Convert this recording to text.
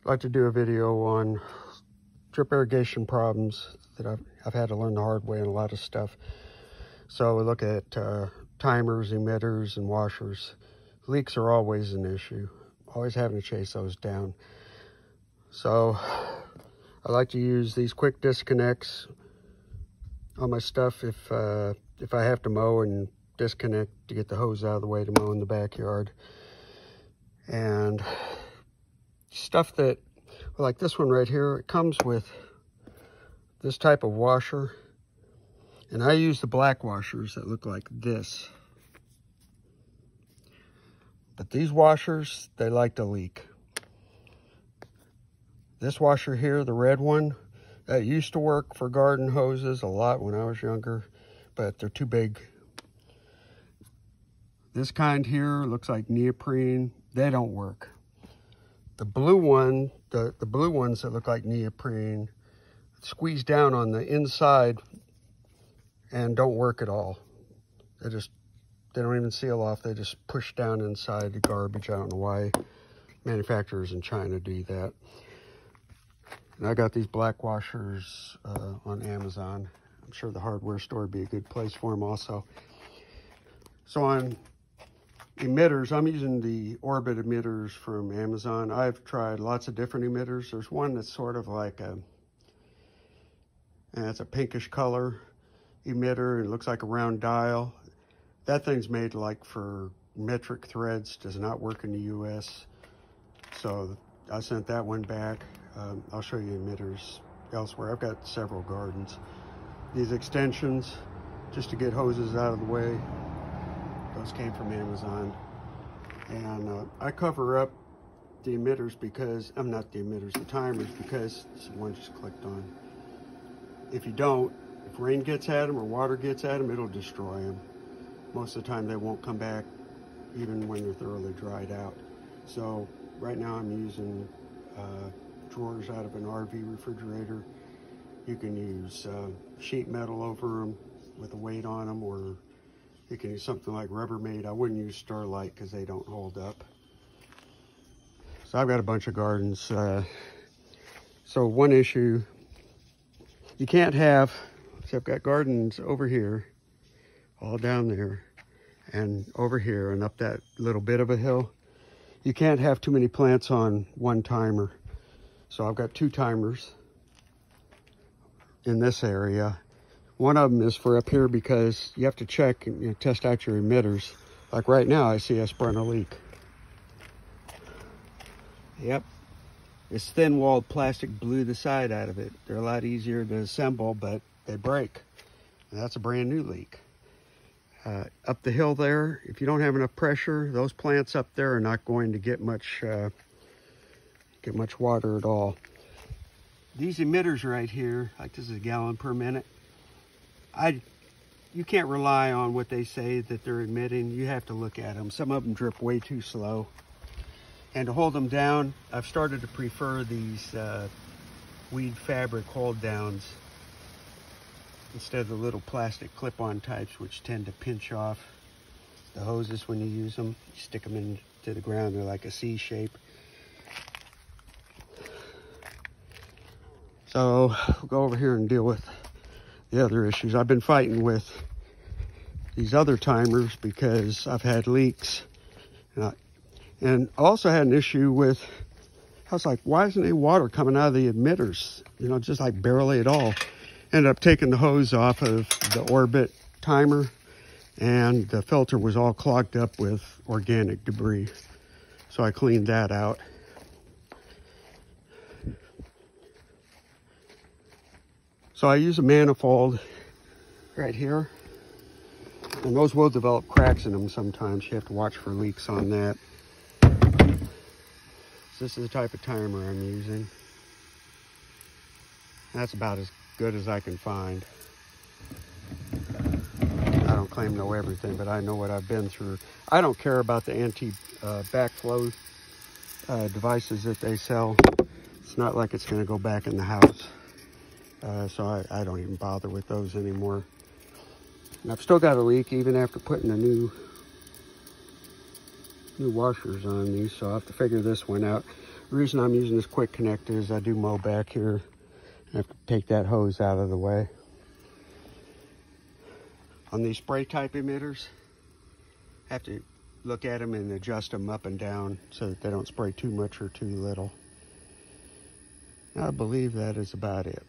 I'd like to do a video on drip irrigation problems that I've had to learn the hard way on a lot of stuff. So we look at timers, emitters, and washers. Leaks are always an issue. Always having to chase those down. So I like to use these quick disconnects on my stuff if I have to mow and disconnect to get the hose out of the way to mow in the backyard. And stuff that, like this one right here, it comes with this type of washer. And I use the black washers that look like this. But these washers, they like to leak. This washer here, the red one, that used to work for garden hoses a lot when I was younger, but they're too big. This kind here looks like neoprene. They don't work. The blue one, the blue ones that look like neoprene, squeeze down on the inside and don't work at all. They don't even seal off. They just push down inside the garbage. I don't know why manufacturers in China do that. And I got these black washers on Amazon. I'm sure the hardware store would be a good place for them also. So on emitters, I'm using the Orbit emitters from Amazon. I've tried lots of different emitters. There's one that's sort of like it's a pinkish color emitter. It looks like a round dial. That thing's made like for metric threads, does not work in the US. So I sent that one back. I'll show you emitters elsewhere. I've got several gardens. These extensions, just to get hoses out of the way, those came from Amazon. And I cover up the emitters because, the timers, because it's the one just clicked on. If you don't, if rain gets at them or water gets at them, it'll destroy them. Most of the time they won't come back even when they're thoroughly dried out. So right now I'm using drawers out of an RV refrigerator. You can use sheet metal over them with a weight on them, or you can use something like Rubbermaid. I wouldn't use Starlight because they don't hold up. So I've got a bunch of gardens. So one issue, you can't have, so I've got gardens over here, all down there, and over here, and up that little bit of a hill. You can't have too many plants on one timer. So I've got two timers in this area. One of them is for up here because you have to check and test out your emitters. Like right now, I see I sprung a leak. Yep, this thin-walled plastic blew the side out of it. They're a lot easier to assemble, but they break. And that's a brand new leak. Up the hill there, if you don't have enough pressure, those plants up there are not going to get much water at all. These emitters right here, like this is a gallon per minute. You can't rely on what they say that they're emitting. You have to look at them. Some of them drip way too slow. And to hold them down, I've started to prefer these weed fabric hold downs instead of the little plastic clip-on types, which tend to pinch off the hoses when you use them. You stick them into the ground, they're like a C shape. So we'll go over here and deal with the other issues. I've been fighting with these other timers because I've had leaks. And I also had an issue with, I was like, why isn't any water coming out of the emitters? You know, just like barely at all. Ended up taking the hose off of the Orbit timer, and the filter was all clogged up with organic debris. So I cleaned that out. So I use a manifold right here, and those will develop cracks in them sometimes. You have to watch for leaks on that. So this is the type of timer I'm using. That's about as good as I can find. I don't claim to know everything, but I know what I've been through. I don't care about the anti-backflow devices that they sell. It's not like it's going to go back in the house. So I don't even bother with those anymore. And I've still got a leak even after putting the new washers on these, so I'll have to figure this one out. The reason I'm using this quick connect is I do mow back here. I have to take that hose out of the way. On these spray type emitters, I have to look at them and adjust them up and down so that they don't spray too much or too little. I believe that is about it.